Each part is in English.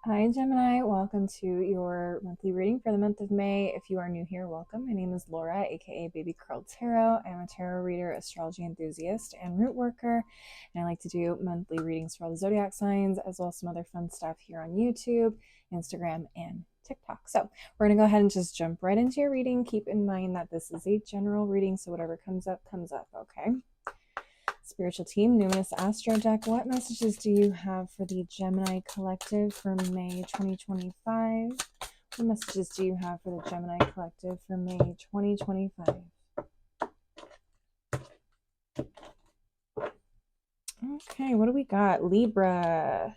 Hi, Gemini. Welcome to your monthly reading for the month of May. If you are new here, welcome. My name is Laura, aka Baby Curl Tarot. I'm a tarot reader, astrology enthusiast, and root worker. And I like to do monthly readings for all the zodiac signs, as well as some other fun stuff here on YouTube, Instagram, and TikTok. So we're going to go ahead and just jump right into your reading. Keep in mind that this is a general reading, so whatever comes up, okay? Spiritual team, Numinous Astro deck, what messages do you have for the Gemini collective for May 2025? What messages do you have for the Gemini collective for May 2025? Okay, what do we got? Libra.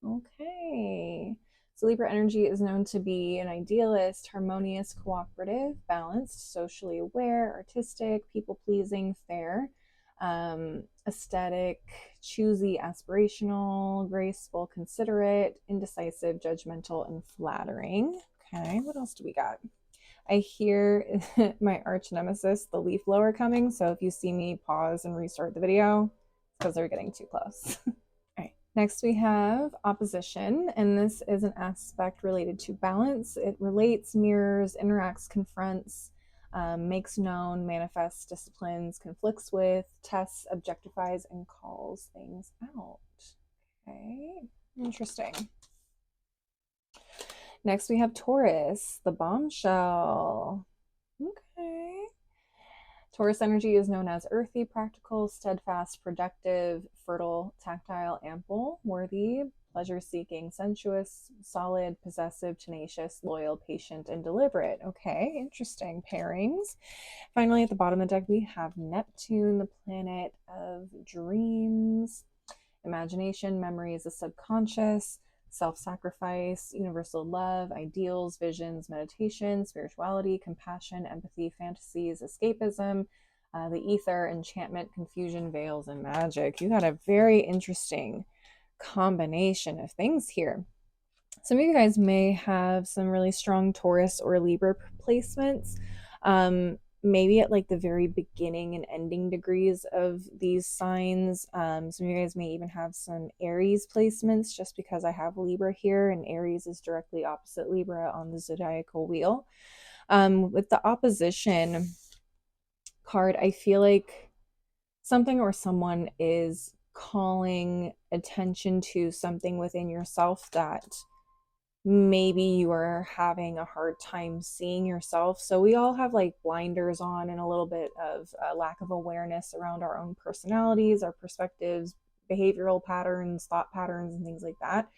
Okay. So Libra energy is known to be an idealist, harmonious, cooperative, balanced, socially aware, artistic, people-pleasing, fair, aesthetic, choosy, aspirational, graceful, considerate, indecisive, judgmental, and flattering. Okay, what else do we got? I hear my arch nemesis, the leaf blower, coming. So if you see me pause and restart the video, it's because they're getting too close. All right. Next, we have opposition, and this is an aspect related to balance. It relates, mirrors, interacts, confronts, makes known, manifests, disciplines, conflicts with, tests, objectifies, and calls things out. Okay, interesting. Next, we have Taurus, the bombshell. Okay. Taurus energy is known as earthy, practical, steadfast, productive, fertile, tactile, ample, worthy, pleasure-seeking, sensuous, solid, possessive, tenacious, loyal, patient, and deliberate. Okay, interesting pairings. Finally, at the bottom of the deck, we have Neptune, the planet of dreams, imagination, memories, the subconscious, self-sacrifice, universal love, ideals, visions, meditation, spirituality, compassion, empathy, fantasies, escapism, the ether, enchantment, confusion, veils, and magic. You got a very interesting combination of things here. Some of you guys may have some really strong Taurus or Libra placements. Maybe at like the very beginning and ending degrees of these signs. Some of you guys may even have some Aries placements, just because I have Libra here, and Aries is directly opposite Libra on the zodiacal wheel. With the opposition card, I feel like something or someone is calling attention to something within yourself that maybe you are having a hard time seeing yourself. So we all have like blinders on and a little bit of a lack of awareness around our own personalities, our perspectives, behavioral patterns, thought patterns, and things like that.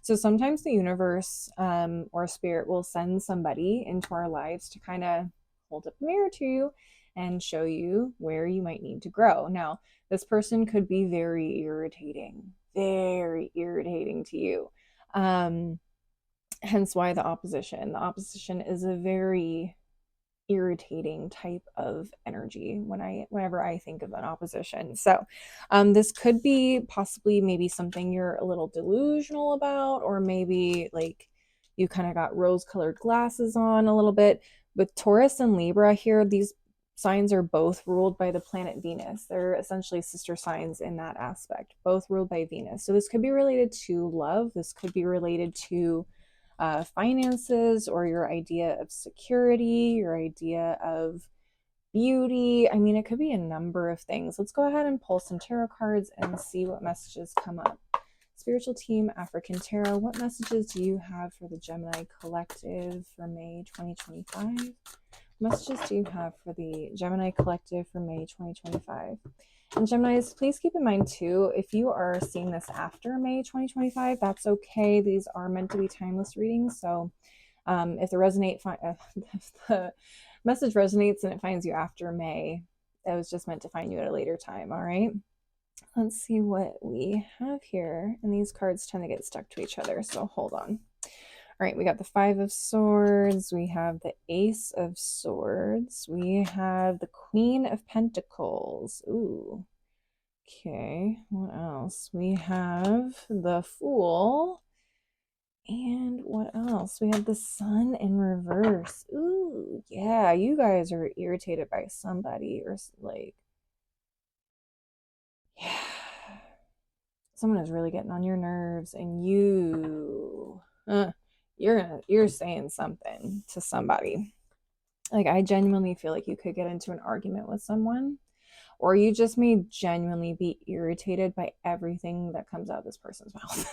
So sometimes the universe or spirit will send somebody into our lives to kind of hold up a mirror to you and show you where you might need to grow. Now, this person could be very irritating to you. Hence why the opposition. The opposition is a very irritating type of energy whenever I think of an opposition. So this could be possibly maybe something you're a little delusional about, or maybe like you kind of got rose-colored glasses on a little bit. With Taurus and Libra here, these signs are both ruled by the planet Venus. They're essentially sister signs in that aspect, both ruled by Venus. So this could be related to love. This could be related to finances, or your idea of security, your idea of beauty. I mean, it could be a number of things. Let's go ahead and pull some tarot cards and see what messages come up. Spiritual team, African Tarot, what messages do you have for the Gemini collective for May 2025? What messages do you have for the Gemini collective for May 2025? And Geminis, please keep in mind too, if you are seeing this after May 2025, that's okay. These are meant to be timeless readings. So if the message resonates and it finds you after May, it was just meant to find you at a later time. All right. Let's see what we have here. And these cards tend to get stuck to each other. So hold on. All right, we got the Five of Swords, we have the Ace of Swords, we have the Queen of Pentacles. Ooh. Okay, what else? We have the Fool. And what else? We have the Sun in reverse. Ooh, yeah, you guys are irritated by somebody, or like, yeah, someone is really getting on your nerves, and you you're saying something to somebody. Like, I genuinely feel like you could get into an argument with someone, or you just may genuinely be irritated by everything that comes out of this person's mouth.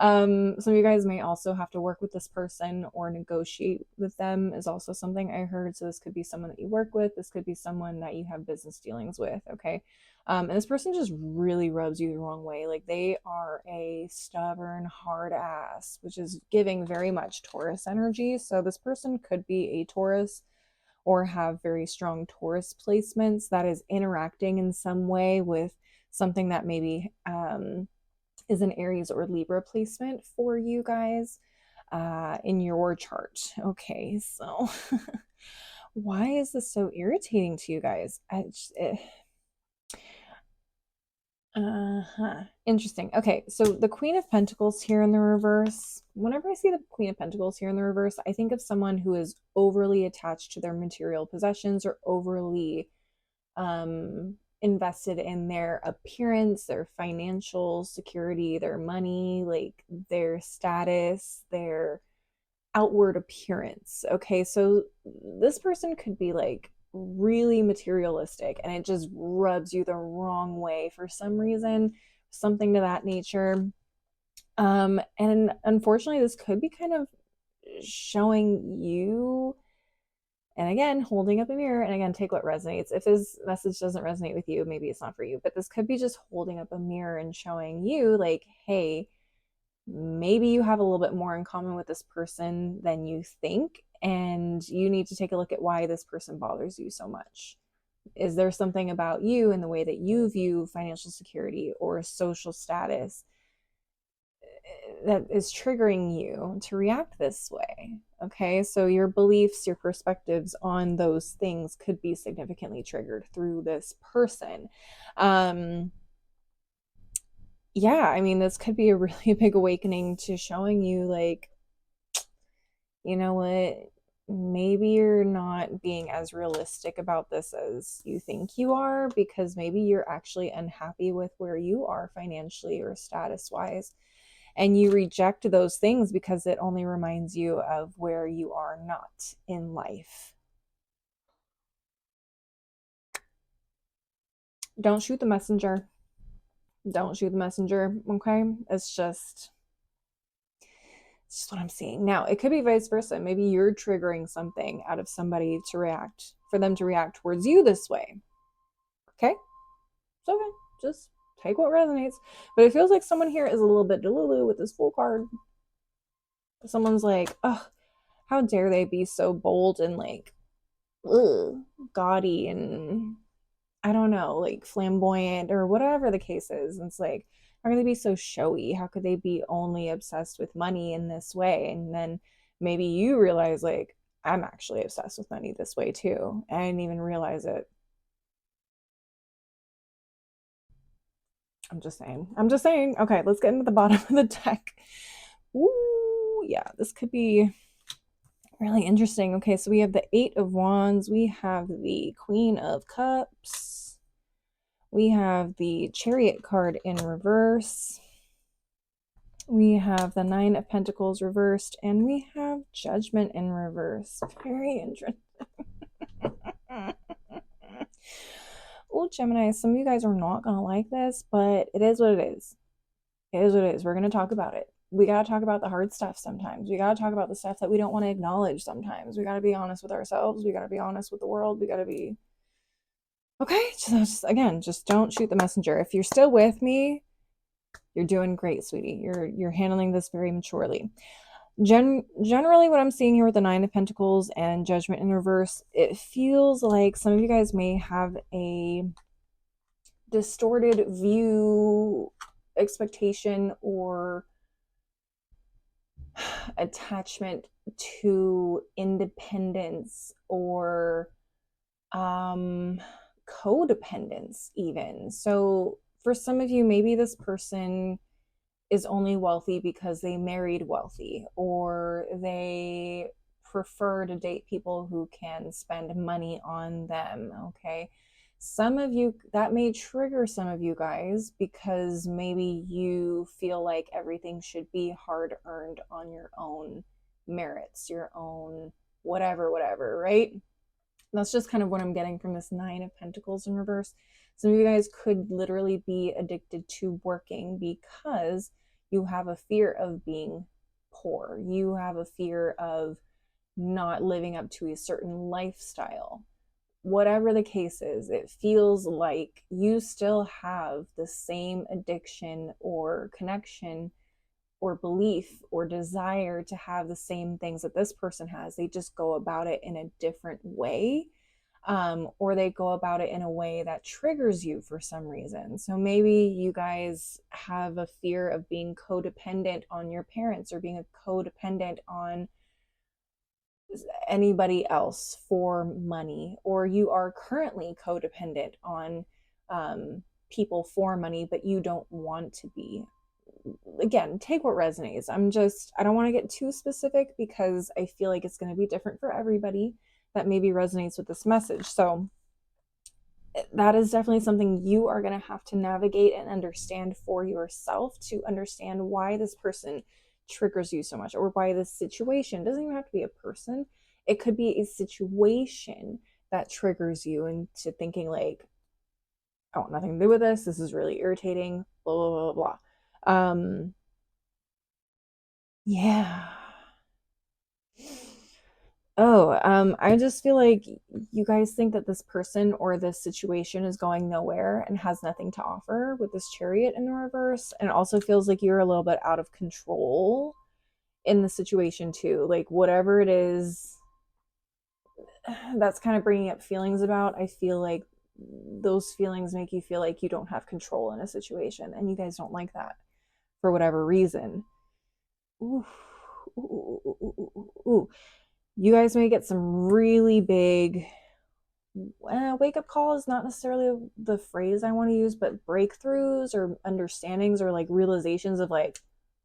Some of you guys may also have to work with this person or negotiate with them, is also something I heard. So this could be someone that you work with, this could be someone that you have business dealings with. Okay. And this person just really rubs you the wrong way. Like, they are a stubborn hard ass, which is giving very much Taurus energy. So this person could be a Taurus or have very strong Taurus placements that is interacting in some way with something that maybe is an Aries or Libra placement for you guys in your chart. Okay, so why is this so irritating to you guys? Interesting. Okay, so the Queen of Pentacles here in the reverse. Whenever I see the Queen of Pentacles here in the reverse, I think of someone who is overly attached to their material possessions or overly invested in their appearance, their financial security, their money, like their status, their outward appearance. Okay, so this person could be like really materialistic and it just rubs you the wrong way for some reason, something to that nature. And unfortunately, this could be kind of showing you, and again, holding up a mirror, and again, take what resonates. If this message doesn't resonate with you, maybe it's not for you, but this could be just holding up a mirror and showing you, like, hey, maybe you have a little bit more in common with this person than you think, and you need to take a look at why this person bothers you so much. Is there something about you and the way that you view financial security or social status that is triggering you to react this way? Okay, so your beliefs, your perspectives on those things could be significantly triggered through this person. Yeah, I mean, this could be a really big awakening to showing you, like, you know what, maybe you're not being as realistic about this as you think you are, because maybe you're actually unhappy with where you are financially or status wise. And you reject those things because it only reminds you of where you are not in life. Don't shoot the messenger. Don't shoot the messenger, okay? It's just what I'm seeing. Now, it could be vice versa. Maybe you're triggering something out of somebody to react, for them to react towards you this way. Okay? It's okay. Just take what resonates. But it feels like someone here is a little bit delulu with this Fool card. Someone's like, oh, how dare they be so bold and like, ugh, gaudy and I don't know, like flamboyant or whatever the case is. And it's like, how could they be so showy? How could they be only obsessed with money in this way? And then maybe you realize, like, I'm actually obsessed with money this way too. I didn't even realize it. I'm just saying. I'm just saying. Okay, let's get into the bottom of the deck. Ooh, yeah, this could be really interesting. Okay, so we have the Eight of Wands. We have the Queen of Cups. We have the Chariot card in reverse. We have the Nine of Pentacles reversed, and we have Judgment in reverse. Very interesting. Oh, Gemini, some of you guys are not going to like this, but it is what it is. It is what it is. We're going to talk about it. We got to talk about the hard stuff sometimes. We got to talk about the stuff that we don't want to acknowledge sometimes. We got to be honest with ourselves. We got to be honest with the world. We got to be... Okay, again, just don't shoot the messenger. If you're still with me, you're doing great, sweetie. You're handling this very maturely. Generally, what I'm seeing here with the Nine of Pentacles and Judgment in reverse, it feels like some of you guys may have a distorted view, expectation, or attachment to independence or codependence even. So for some of you, maybe this person is only wealthy because they married wealthy, or they prefer to date people who can spend money on them. Okay, Some of you, that may trigger some of you guys because maybe you feel like everything should be hard earned on your own merits, your own whatever, right? That's just kind of what I'm getting from this Nine of Pentacles in reverse. Some of you guys could literally be addicted to working because you have a fear of being poor. You have a fear of not living up to a certain lifestyle. Whatever the case is, it feels like you still have the same addiction or connection or belief or desire to have the same things that this person has. They just go about it in a different way. Or they go about it in a way that triggers you for some reason. So maybe you guys have a fear of being codependent on your parents or being a codependent on anybody else for money, or you are currently codependent on people for money, but you don't want to be. Again, take what resonates. I don't want to get too specific because I feel like it's going to be different for everybody that maybe resonates with this message. So that is definitely something you are going to have to navigate and understand for yourself, to understand why this person triggers you so much, or why this situation, doesn't even have to be a person, it could be a situation that triggers you into thinking like, I want nothing to do with this, this is really irritating, blah blah blah blah. Yeah. I just feel like you guys think that this person or this situation is going nowhere and has nothing to offer with this Chariot in the reverse. And it also feels like you're a little bit out of control in the situation too. Like whatever it is that's kind of bringing up feelings about, I feel like those feelings make you feel like you don't have control in a situation, and you guys don't like that for whatever reason. Ooh, ooh, ooh, ooh, ooh, ooh. You guys may get some really big wake up call is not necessarily the phrase I want to use, but breakthroughs or understandings or like realizations of like,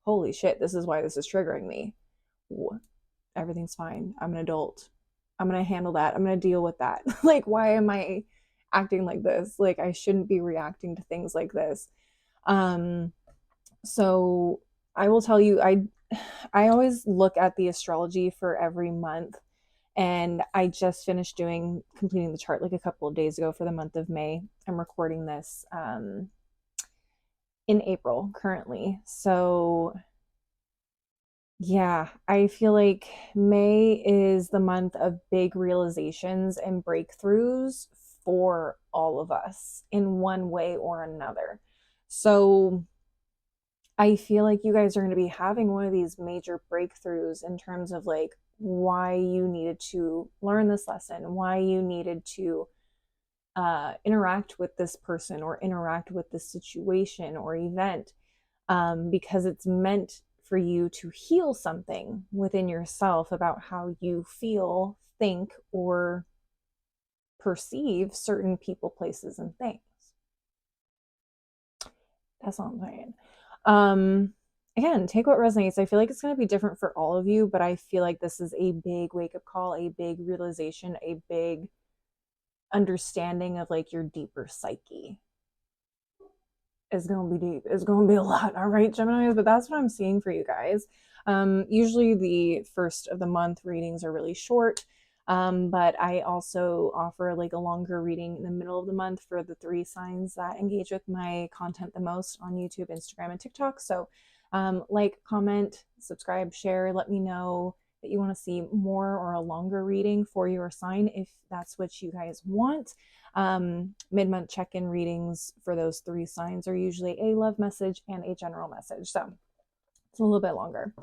holy shit, this is why this is triggering me. Everything's fine. I'm an adult. I'm going to handle that. I'm going to deal with that. Like, why am I acting like this? Like, I shouldn't be reacting to things like this. So I will tell you, I always look at the astrology for every month, and I just finished completing the chart like a couple of days ago for the month of May. I'm recording this in April currently. So yeah, I feel like May is the month of big realizations and breakthroughs for all of us in one way or another. So I feel like you guys are going to be having one of these major breakthroughs in terms of like why you needed to learn this lesson, why you needed to interact with this person or interact with this situation or event, because it's meant for you to heal something within yourself about how you feel, think, or perceive certain people, places, and things. That's all I'm saying. Again, take what resonates. I feel like it's going to be different for all of you, but I feel like this is a big wake up call, a big realization, a big understanding of like your deeper psyche. It's going to be deep. It's going to be a lot. All right, Geminis, but that's what I'm seeing for you guys. Usually the first of the month readings are really short. But I also offer like a longer reading in the middle of the month for the 3 signs that engage with my content the most on YouTube, Instagram, and TikTok. So like, comment, subscribe, share, let me know that you want to see more or a longer reading for your sign if that's what you guys want. Mid-month check-in readings for those 3 signs are usually a love message and a general message. So it's a little bit longer.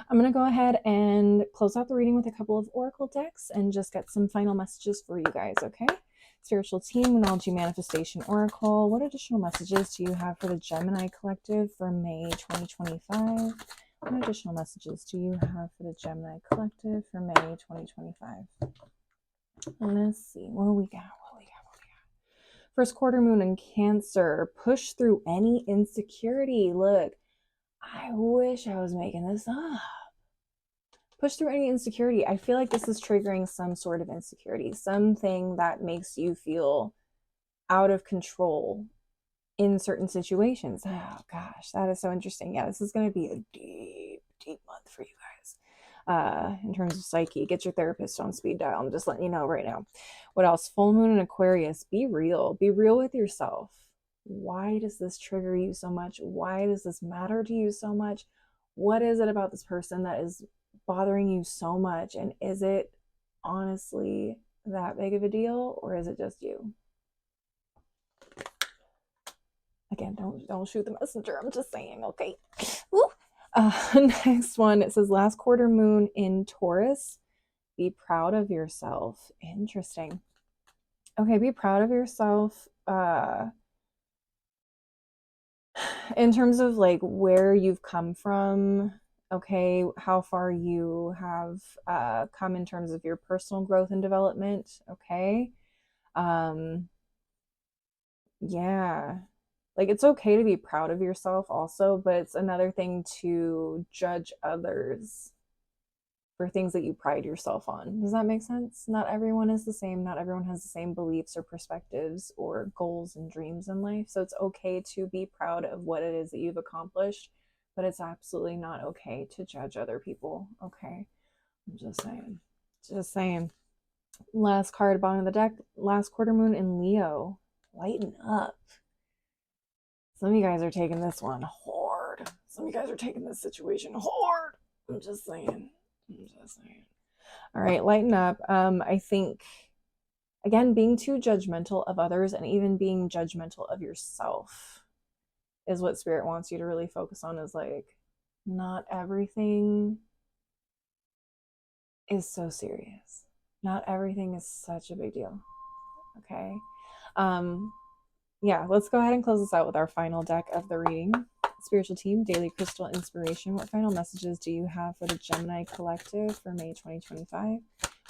I'm going to go ahead and close out the reading with a couple of oracle decks and just get some final messages for you guys, okay? Spiritual Team, Numerology Manifestation Oracle, what additional messages do you have for the Gemini Collective for May 2025? What additional messages do you have for the Gemini Collective for May 2025? Let's see. What do we got? First quarter moon in Cancer. Push through any insecurity. Look, I wish I was making this up. Push through any insecurity. I feel like this is triggering some sort of insecurity, something that makes you feel out of control in certain situations. Oh gosh, that is so interesting. Yeah, this is going to be a deep, deep month for you guys. In terms of psyche, get your therapist on speed dial. I'm just letting you know right now. What else? Full moon in Aquarius. Be real. Be real with yourself. Why does this trigger you so much? Why does this matter to you so much? What is it about this person that is bothering you so much? And is it honestly that big of a deal, or is it just you? Again, don't shoot the messenger. I'm just saying, okay. Next one, it says last quarter moon in Taurus. Be proud of yourself. Interesting. Okay, be proud of yourself. In terms of like where you've come from, okay, how far you have come in terms of your personal growth and development, okay. Yeah, like it's okay to be proud of yourself also, but it's another thing to judge others for things that you pride yourself on. Does that make sense? Not everyone is the same. Not everyone has the same beliefs or perspectives or goals and dreams in life. So it's okay to be proud of what it is that you've accomplished, but it's absolutely not okay to judge other people. Okay. I'm just saying. Just saying. Last card, bottom of the deck, last quarter moon in Leo. Lighten up. Some of you guys are taking this one hard. Some of you guys are taking this situation hard. I'm just saying. All right, lighten up. I think, again, being too judgmental of others and even being judgmental of yourself is what Spirit wants you to really focus on, is like, not everything is so serious. Not everything is such a big deal. Okay. Yeah, let's go ahead and close this out with our final deck of the reading. Spiritual team, daily crystal inspiration. What final messages do you have for the Gemini collective for May 2025?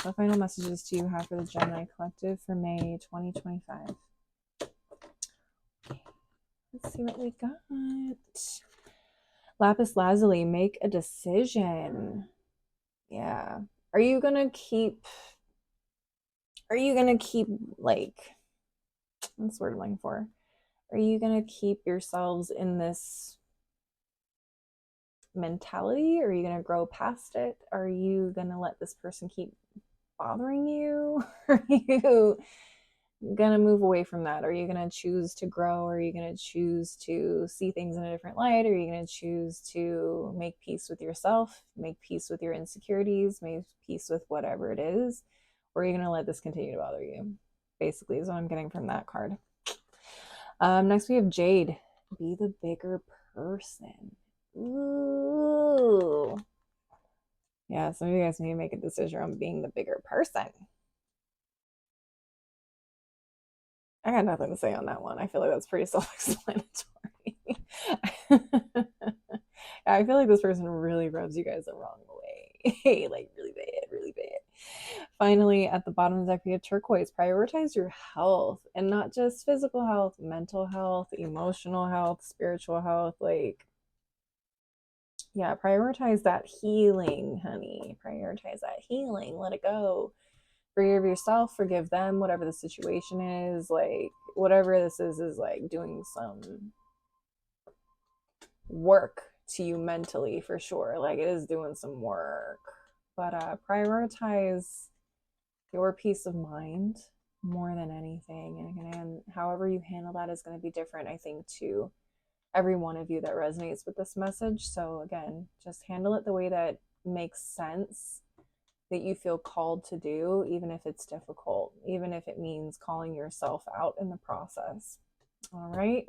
What final messages do you have for the Gemini collective for May 2025? Okay, let's see what we got. Lapis lazuli, make a decision. Yeah. Are you gonna keep like, what's the word I'm looking for? Are you gonna keep yourselves in this mentality? Are you going to grow past it? Are you going to let this person keep bothering you? Are you going to move away from that? Are you going to choose to grow? Are you going to choose to see things in a different light? Are you going to choose to make peace with yourself, make peace with your insecurities, make peace with whatever it is? Or are you going to let this continue to bother you? Basically is what I'm getting from that card. Next we have Jade. Be the bigger person. Ooh. Yeah, some of you guys need to make a decision on being the bigger person. I got nothing to say on that one. I feel like that's pretty self-explanatory. I feel like this person really rubs you guys the wrong way. Like really bad, really bad. Finally, at the bottom of the deck, we have turquoise. Prioritize your health, and not just physical health, mental health, emotional health, spiritual health. Like, yeah, prioritize that healing, honey. Prioritize that healing. Let it go. Forgive yourself, forgive them, whatever the situation is. Like, whatever this is like doing some work to you mentally for sure. Like, it is doing some work. But prioritize your peace of mind more than anything. And again, however you handle that is going to be different, I think, to every one of you that resonates with this message. So again, just handle it the way that makes sense, that you feel called to do, even if it's difficult, even if it means calling yourself out in the process. All right.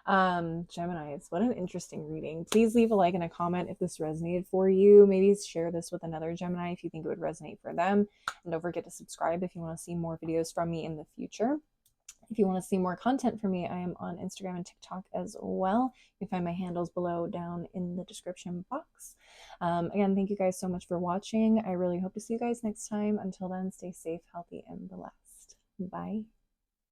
Geminis, what an interesting reading. Please leave a like and a comment if this resonated for you. Maybe share this with another Gemini if you think it would resonate for them. And don't forget to subscribe if you want to see more videos from me in the future. If you want to see more content from me, I am on Instagram and TikTok as well. You can find my handles below down in the description box. Again, thank you guys so much for watching. I really hope to see you guys next time. Until then, stay safe, healthy, and blessed. Bye.